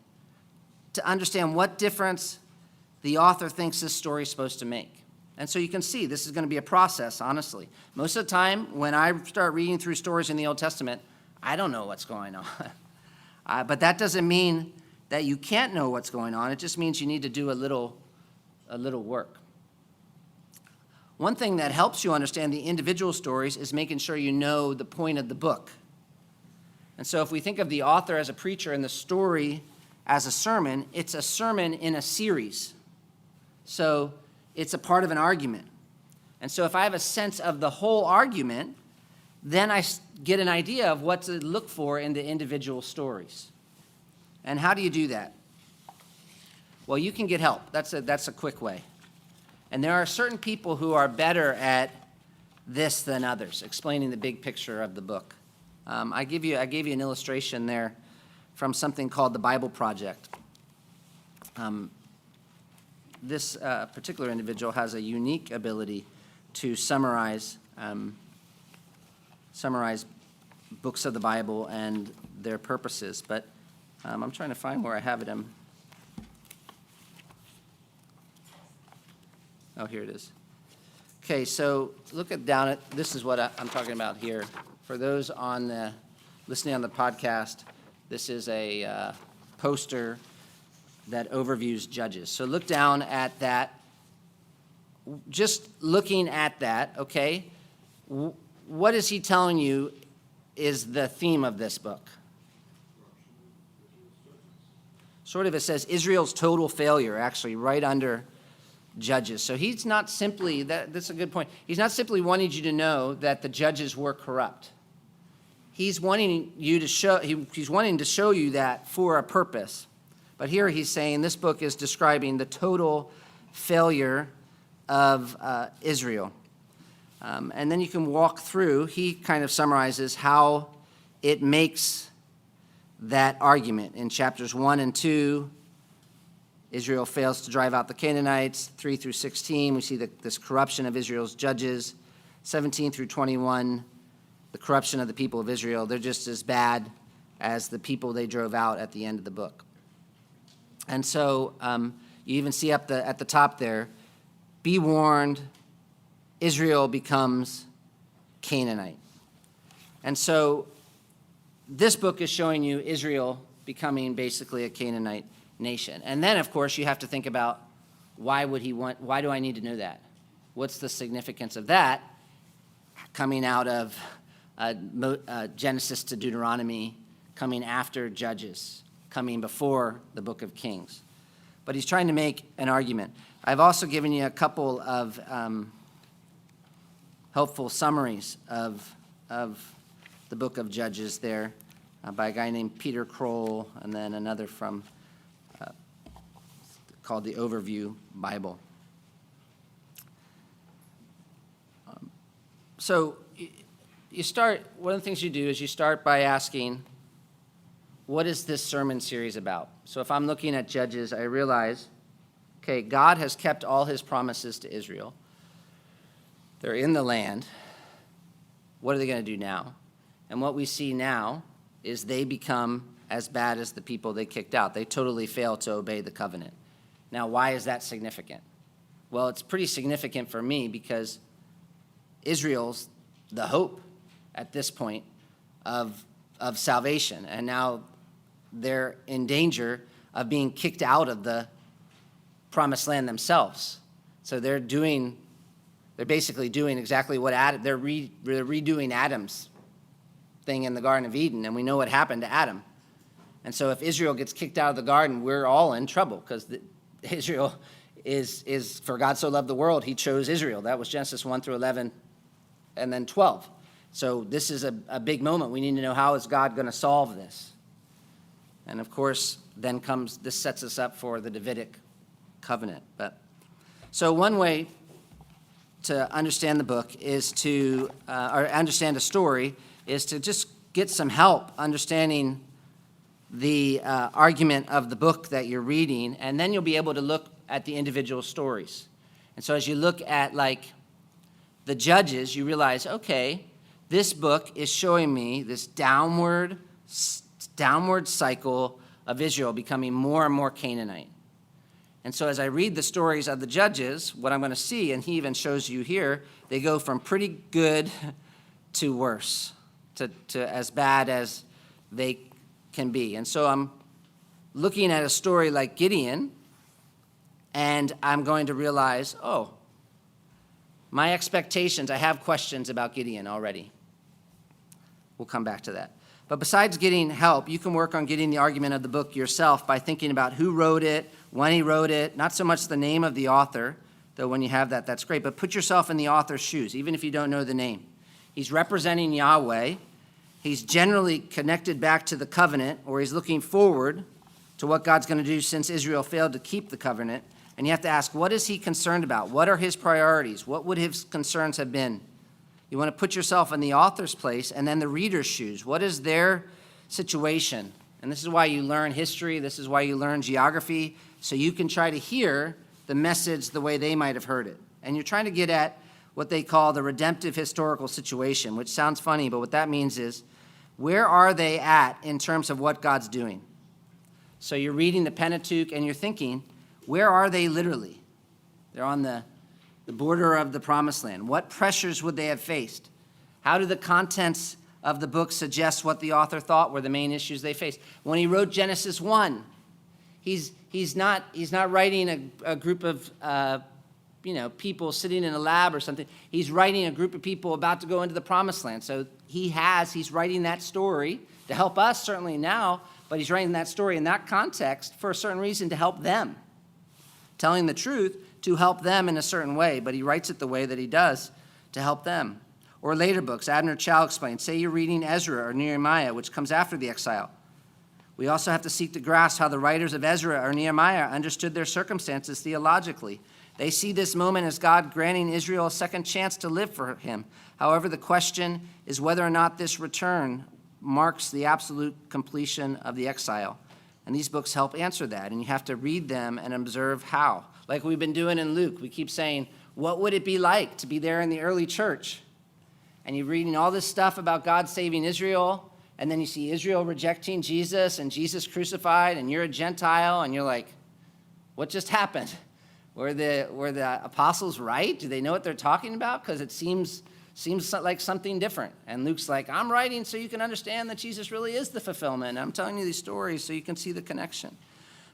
to understand what difference the author thinks this story is supposed to make. And so you can see this is going to be a process, honestly. Most of the time, when I start reading through stories in the Old Testament, I don't know what's going on. But that doesn't mean that you can't know what's going on. It just means you need to do a little work. One thing that helps you understand the individual stories is making sure you know the point of the book. And so if we think of the author as a preacher and the story as a sermon, it's a sermon in a series. So it's a part of an argument. And so if I have a sense of the whole argument, then I get an idea of what to look for in the individual stories. And how do you do that? Well, you can get help. That's a quick way. And there are certain people who are better at this than others, explaining the big picture of the book. I gave you an illustration there from something called the Bible Project. This particular individual has a unique ability to summarize books of the Bible and their purposes. But I'm trying to find where I have it. Oh, here it is. Okay, so look down at this is what I'm talking about here. For those listening on the podcast, this is a poster that overviews Judges. So look down at that. Just looking at that, okay, what is he telling you is the theme of this book? Sort of, it says Israel's total failure, actually, right under Judges. So he's not simply, that's a good point, he's not simply wanting you to know that the judges were corrupt. He's wanting to show you that for a purpose. But here he's saying this book is describing the total failure of Israel. And then you can walk through, he kind of summarizes how it makes that argument. In chapters 1 and 2, Israel fails to drive out the Canaanites. 3 through 16, we see this corruption of Israel's judges. 17 through 21, the corruption of the people of Israel. They're just as bad as the people they drove out at the end of the book. And so you even see at the top there, be warned, Israel becomes Canaanite. And so this book is showing you Israel becoming basically a Canaanite nation. And then, of course, you have to think about why do I need to know that? What's the significance of that coming out of Genesis to Deuteronomy, coming after Judges, coming before the book of Kings? But he's trying to make an argument. I've also given you a couple of helpful summaries of the book of Judges there by a guy named Peter Kroll, and then another from called the Overview Bible. So you start, one of the things you do is you start by asking, what is this sermon series about? So if I'm looking at Judges, I realize, okay, God has kept all his promises to Israel. They're in the land. What are they going to do now? And what we see now is they become as bad as the people they kicked out. They totally fail to obey the covenant. Now, why is that significant? Well, it's pretty significant for me because Israel's the hope at this point of salvation. And now they're in danger of being kicked out of the promised land themselves. So they're basically doing exactly what they're redoing Adam's thing in the Garden of Eden, and we know what happened to Adam. And so if Israel gets kicked out of the garden, we're all in trouble because Israel is, for God so loved the world, he chose Israel. That was Genesis 1 through 11 and then 12. So this is a big moment. We need to know, how is God going to solve this? And of course, then this sets us up for the Davidic covenant. So one way to understand the book is or understand a story, is to just get some help understanding the argument of the book that you're reading, and then you'll be able to look at the individual stories. And so as you look at the Judges, you realize, okay, this book is showing me this downward cycle of Israel becoming more and more Canaanite. And so as I read the stories of the Judges, what I'm going to see, and he even shows you here, they go from pretty good to worse, to as bad as they can be. And so I'm looking at a story like Gideon, and I'm going to realize, oh, my expectations, I have questions about Gideon already. We'll come back to that. But besides getting help, you can work on getting the argument of the book yourself by thinking about who wrote it, when he wrote it, not so much the name of the author, though when you have that, that's great, but put yourself in the author's shoes, even if you don't know the name. He's representing Yahweh. He's generally connected back to the covenant, or he's looking forward to what God's going to do since Israel failed to keep the covenant. And you have to ask, what is he concerned about? What are his priorities? What would his concerns have been? You want to put yourself in the author's place and then the reader's shoes. What is their situation? And this is why you learn history. This is why you learn geography, so you can try to hear the message the way they might have heard it. And you're trying to get at what they call the redemptive historical situation, which sounds funny, but what that means is, where are they at in terms of what God's doing? So you're reading the Pentateuch and you're thinking, where are they literally? They're on the border of the promised land. What pressures would they have faced? How do the contents of the book suggest what the author thought were the main issues they faced? When he wrote Genesis 1, he's not writing a group of people sitting in a lab or something. He's writing a group of people about to go into the promised land. So he's writing that story to help us certainly now, but he's writing that story in that context for a certain reason to help them, telling the truth to help them in a certain way, but he writes it the way that he does to help them. Or later books, Abner Chow explains, say you're reading Ezra or Nehemiah, which comes after the exile. We also have to seek to grasp how the writers of Ezra or Nehemiah understood their circumstances theologically. They see this moment as God granting Israel a second chance to live for him. However, the question is whether or not this return marks the absolute completion of the exile. And these books help answer that, and you have to read them and observe how. Like we've been doing in Luke, we keep saying, what would it be like to be there in the early church? And you're reading all this stuff about God saving Israel, and then you see Israel rejecting Jesus and Jesus crucified, and you're a Gentile, and you're like, what just happened? Were the apostles right? Do they know what they're talking about? Because it seems like something different. And Luke's like, I'm writing so you can understand that Jesus really is the fulfillment. I'm telling you these stories so you can see the connection.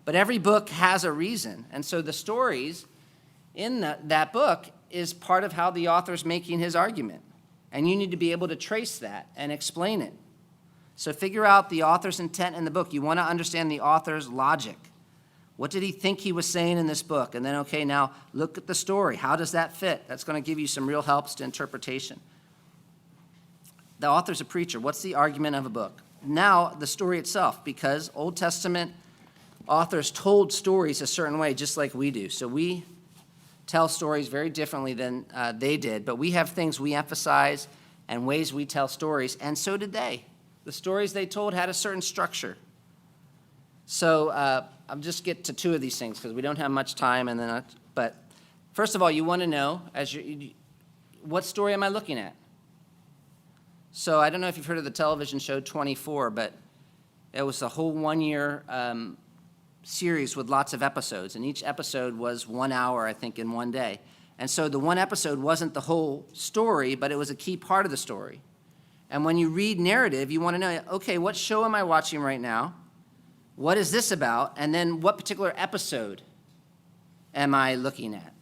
But every book has a reason. And so the stories in that book is part of how the author's making his argument. And you need to be able to trace that and explain it. So figure out the author's intent in the book. You want to understand the author's logic. What did he think he was saying in this book? And then, okay, now look at the story. How does that fit? That's going to give you some real helps to interpretation. The author's a preacher. What's the argument of a book? Now, the story itself, because Old Testament authors told stories a certain way, just like we do. So we tell stories very differently than they did, but we have things we emphasize and ways we tell stories, and so did they. The stories they told had a certain structure. So I'll just get to two of these things because we don't have much time. But first of all, you want to know what story am I looking at? So I don't know if you've heard of the television show 24, but it was a whole one-year series with lots of episodes, and each episode was 1 hour, I think, in one day. And so the one episode wasn't the whole story, but it was a key part of the story. And when you read narrative, you want to know, okay, what show am I watching right now? What is this about? And then what particular episode am I looking at?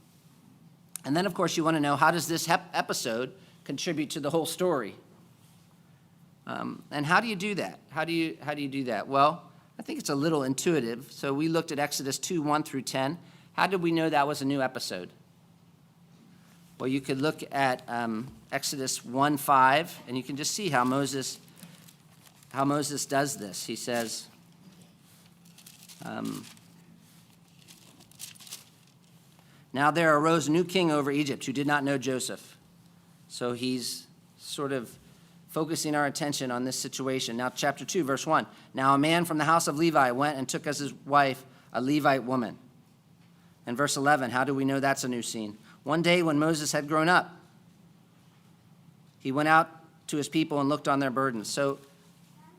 And then, of course, you want to know, how does this episode contribute to the whole story? And how do you do that? How do you do that? Well, I think it's a little intuitive. So we looked at Exodus 2, 1 through 10. How did we know that was a new episode? Well, you could look at Exodus 1, 5, and you can just see how Moses does this. He says, now there arose a new king over Egypt who did not know Joseph. So he's sort of focusing our attention on this situation. Now, chapter 2, verse 1. Now a man from the house of Levi went and took as his wife a Levite woman. And verse 11, how do we know that's a new scene? One day when Moses had grown up, he went out to his people and looked on their burdens. So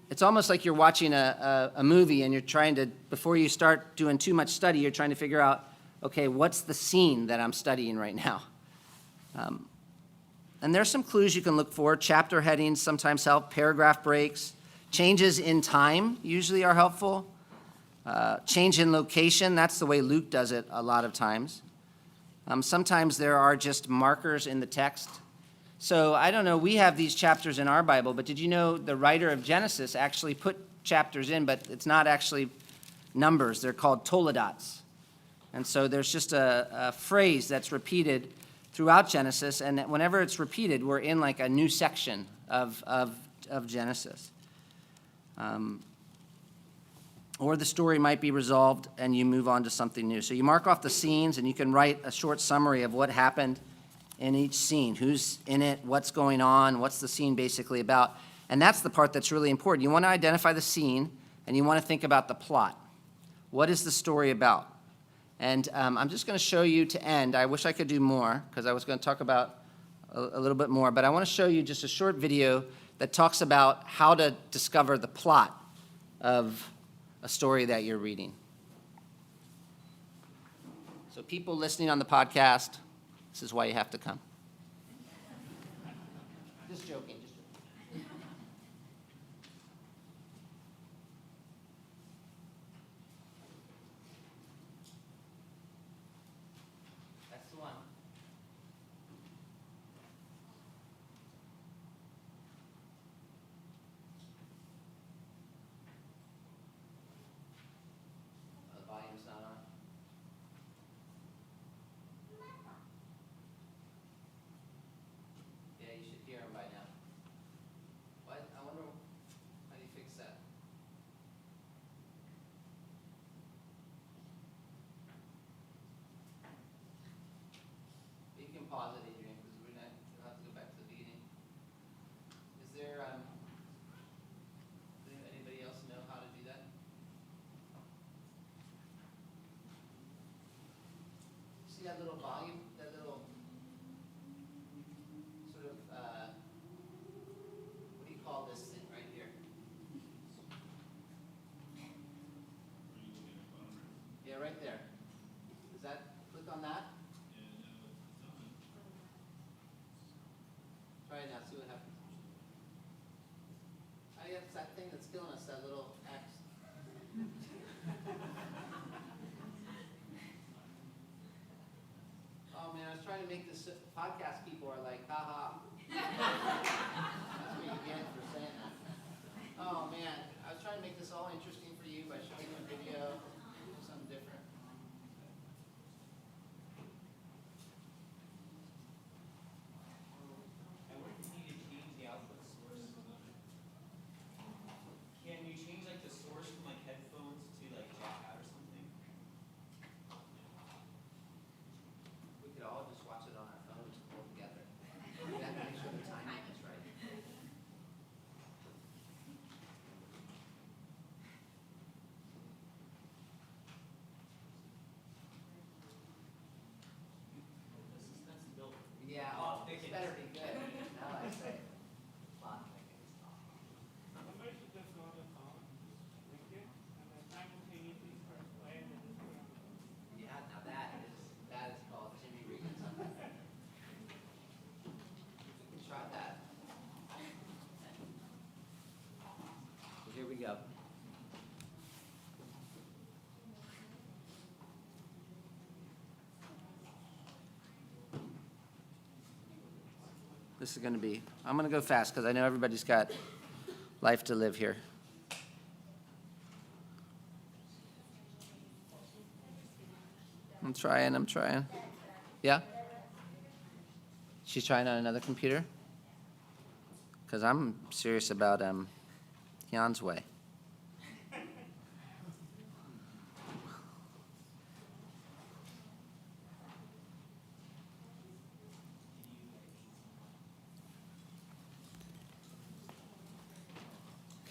it's almost like you're watching a movie and you're trying to, before you start doing too much study, you're trying to figure out, okay, what's the scene that I'm studying right now? And there's some clues you can look for. Chapter headings sometimes help. Paragraph breaks. Changes in time usually are helpful. Change in location, that's the way Luke does it a lot of times. Sometimes there are just markers in the text. So I don't know, we have these chapters in our Bible, but did you know the writer of Genesis actually put chapters in, but it's not actually numbers. They're called toledots. And so there's just a phrase that's repeated throughout Genesis, and whenever it's repeated, we're in like a new section of Genesis. Or the story might be resolved and you move on to something new. So you mark off the scenes and you can write a short summary of what happened in each scene. Who's in it, what's going on, what's the scene basically about. And that's the part that's really important. You want to identify the scene and you want to think about the plot. What is the story about? And I'm just going to show you to end. I wish I could do more because I was going to talk about a little bit more, but I want to show you just a short video that talks about how to discover the plot of a story that you're reading. So people listening on the podcast, this is why you have to come. Just joking. That's the one. pause it, Adrian, because we'll have to go back to the beginning. Is there, does anybody else know how to do that? See that little volume, that little sort of, what do you call this thing right here? Yeah, right there. Does that, click on that? Try it now, see what happens. Oh yeah, it's that thing that's killing us, that little X. Oh man, I was trying to make this, podcast people are like, haha. That's what you get for saying that. Oh man, I was trying to make this all interesting for you by showing you a video, do something different. I wonder if you need to change the output source. Can you change like the source from like headphones to like jack out or something? We could all just watch it on our phones all together. We have to make sure the timing is right. This is sensibility. Yeah, Plot this thickens. better be good. Now I say. Plot thickens. Somebody should just go on the phone, link it, and then simultaneously press play and then just put it on the phone. Yeah, now that is called Jimmy Regan something. We can try that. So here we go. This is going to be, I'm going to go fast because I know everybody's got life to live here. I'm trying. Yeah? She's trying on another computer? Because I'm serious about Hyun's way.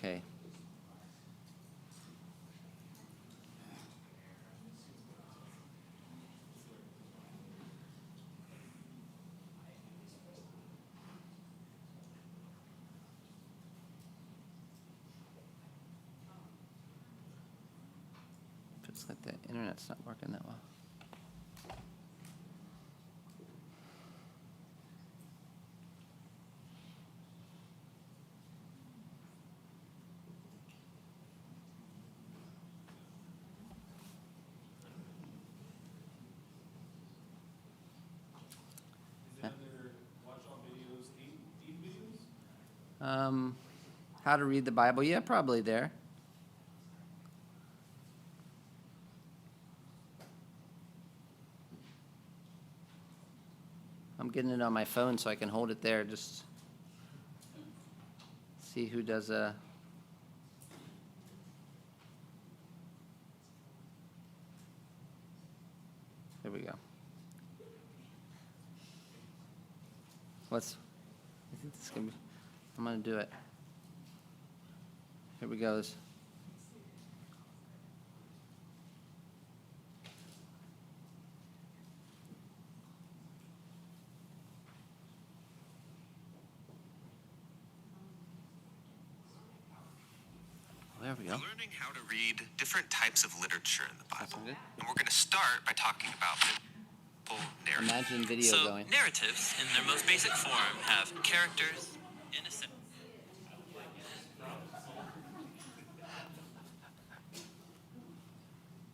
Okay. It's like the internet's not working that well. Is it under watch all videos, eight videos? How to read the Bible? Yeah, probably there. I'm getting it on my phone so I can hold it there. Just see who does a. There we go. I think this is gonna be. I'm gonna do it. Here we go. There we go. We're learning how to read different types of literature in the That's Bible. good. And we're going to start by talking about biblical narrative. Imagine video So, going. narratives, in their most basic form, have characters, innocent.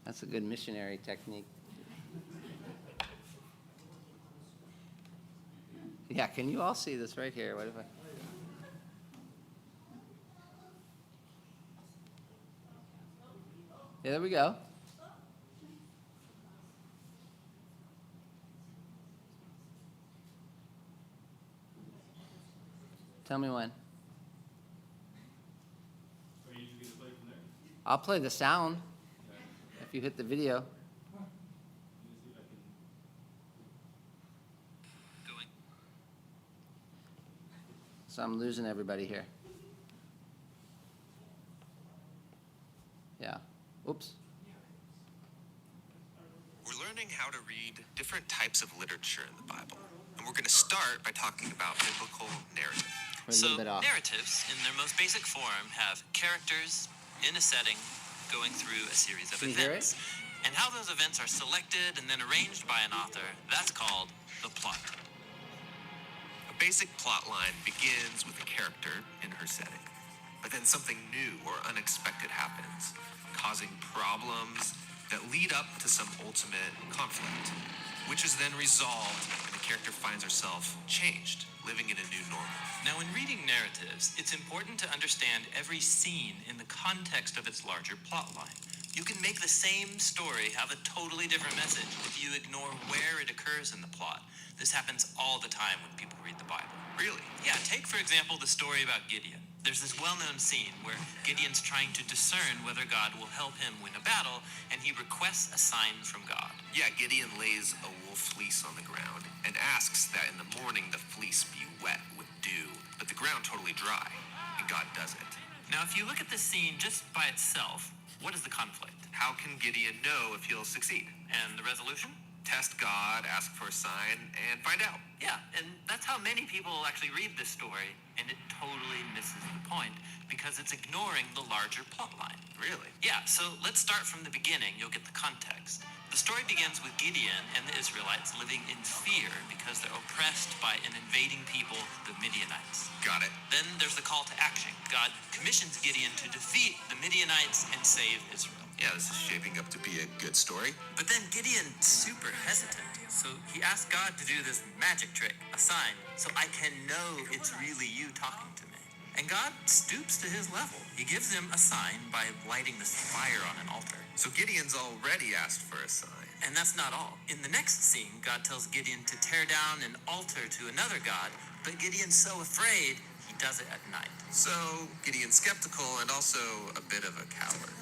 That's a good missionary technique. Yeah, can you all see this right here? What if I? Yeah, there we go. Tell me when. Are you just gonna play from there? I'll play the sound if you hit the video. Let me see if I can. So I'm losing everybody here. Yeah. Oops. We're learning how to read different types of literature in the Bible. And we're going to start by talking about biblical narrative. We're a little So bit off. narratives, in their most basic form, have characters in a setting going through a series of Can you hear events. And how those events are selected and then arranged by an author, that's called the plot. A basic plot line begins with a character in her setting. But then something new or unexpected happens, causing problems that lead up to some ultimate conflict, which is then resolved and the character finds herself changed, living in a new normal. Now, in reading narratives, it's important to understand every scene in the context of its larger plot line. You can make the same story have a totally different message if you ignore where it occurs in the plot. This happens all the time when people read the Bible. Really? Yeah, take, for example, the story about Gideon. There's this well-known scene where Gideon's trying to discern whether God will help him win a battle, and he requests a sign from God. Yeah, Gideon lays a wool fleece on the ground and asks that in the morning the fleece be wet with dew, but the ground totally dry, and God does it. Now, if you look at this scene just by itself, what is the conflict? How can Gideon know if he'll succeed? And the resolution? Test God, ask for a sign, and find out. Yeah, and that's how many people actually read this story, and it totally misses the point because it's ignoring the larger plot line. Really? Yeah, so let's start from the beginning. You'll get the context. The story begins with Gideon and the Israelites living in fear because they're oppressed by an invading people, the Midianites. Got it. Then there's the call to action. God commissions Gideon to defeat the Midianites and save Israel. Yeah, this is shaping up to be a good story. But then Gideon's super hesitant, so he asks God to do this magic trick, a sign, so I can know it's really you talking to me. And God stoops to his level. He gives him a sign by lighting this fire on an altar. So Gideon's already asked for a sign. And that's not all. In the next scene, God tells Gideon to tear down an altar to another god, but Gideon's so afraid, he does it at night. So Gideon's skeptical and also a bit of a coward.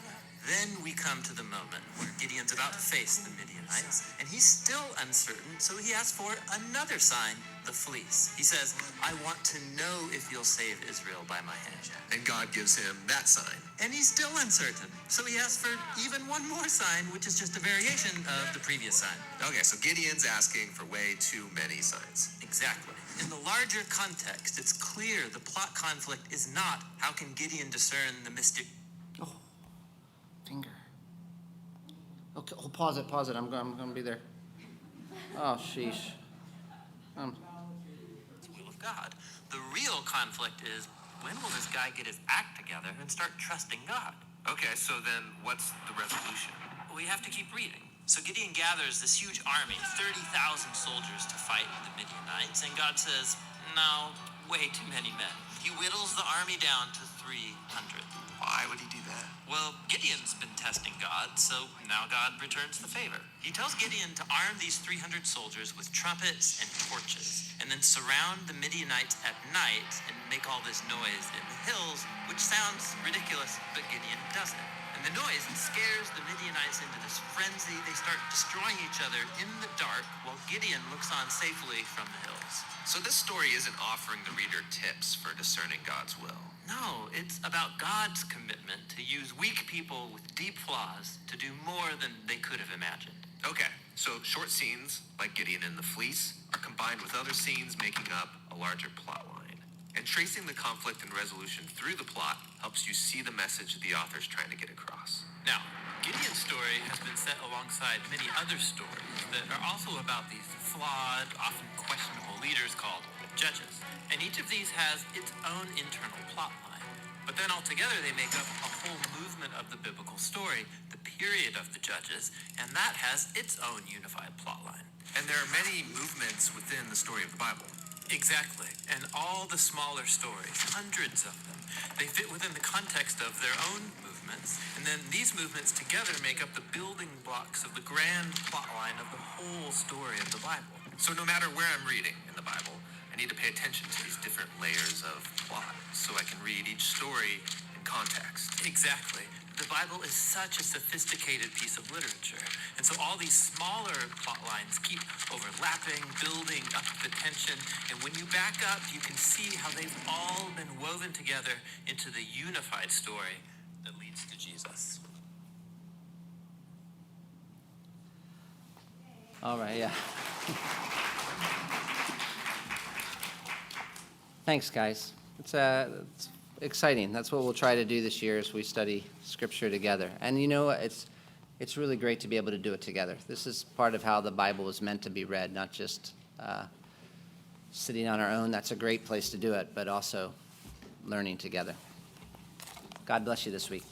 Then we come to the moment where Gideon's about to face the Midianites, and he's still uncertain, so he asks for another sign, the fleece. He says, I want to know if you'll save Israel by my hand. And God gives him that sign. And he's still uncertain, so he asks for even one more sign, which is just a variation of the previous sign. Okay, so Gideon's asking for way too many signs. Exactly. In the larger context, it's clear the plot conflict is not how can Gideon discern the mystic. Finger. Okay, oh, pause it. I'm going to be there. Oh, sheesh. The will of God. The real conflict is when will this guy get his act together and start trusting God? Okay, so then what's the resolution? We have to keep reading. So Gideon gathers this huge army, 30,000 soldiers to fight the Midianites, and God says, no, way too many men. He whittles the army down to 300. Why would he do that? Well, Gideon's been testing God, so now God returns the favor. He tells Gideon to arm these 300 soldiers with trumpets and torches, and then surround the Midianites at night and make all this noise in the hills, which sounds ridiculous, but Gideon does it. And the noise scares the Midianites into this frenzy. They start destroying each other in the dark while Gideon looks on safely from the hills. So this story isn't offering the reader tips for discerning God's will. No, it's about God's commitment to use weak people with deep flaws to do more than they could have imagined. Okay, so short scenes, like Gideon and the fleece, are combined with other scenes making up a larger plot line. And tracing the conflict and resolution through the plot helps you see the message the author's trying to get across. Now, Gideon's story has been set alongside many other stories that are also about these flawed, often questionable leaders called judges. And each of these has its own internal plot line. But then altogether they make up a whole movement of the biblical story, the period of the judges, and that has its own unified plot line. And there are many movements within the story of the Bible. Exactly. And all the smaller stories, hundreds of them, they fit within the context of their own movements. And then these movements together make up the building blocks of the grand plot line of the whole story of the Bible. So no matter where I'm reading in the Bible, I need to pay attention to these different layers of plot so I can read each story in context. Exactly. the Bible is such a sophisticated piece of literature. And so all these smaller plot lines keep overlapping, building up the tension. And when you back up, you can see how they've all been woven together into the unified story that leads to Jesus. All right, yeah. Thanks, guys. It's exciting. That's what we'll try to do this year as we study Scripture together. And you know, it's really great to be able to do it together. This is part of how the Bible is meant to be read, not just sitting on our own. That's a great place to do it, but also learning together. God bless you this week.